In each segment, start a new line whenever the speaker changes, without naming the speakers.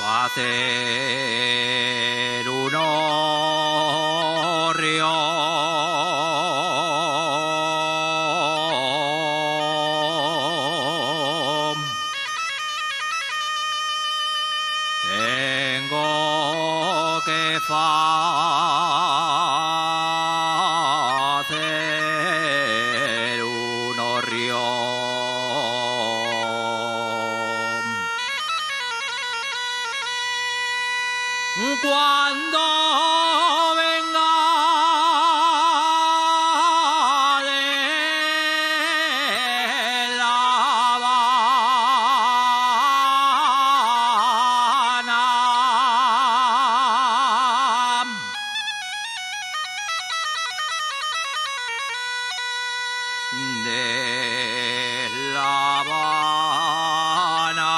hacer un hórreo. Tengo que hacer un hórreo. Cuando venga de La Habana, de La Habana,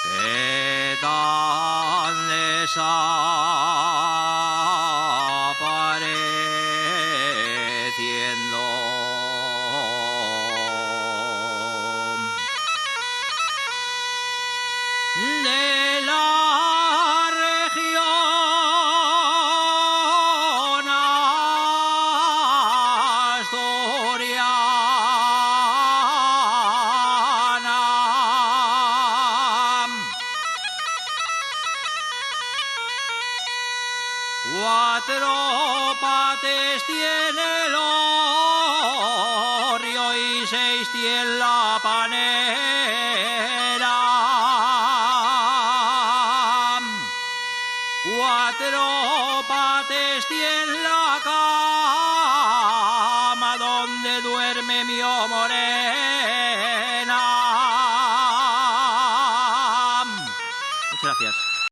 que tan desapareciendo. De la región asturiana, cuatro pates tiene el hórreo y 6 tiene la panera. 4 pates tiene la cama donde duerme mi morena. Muchas gracias.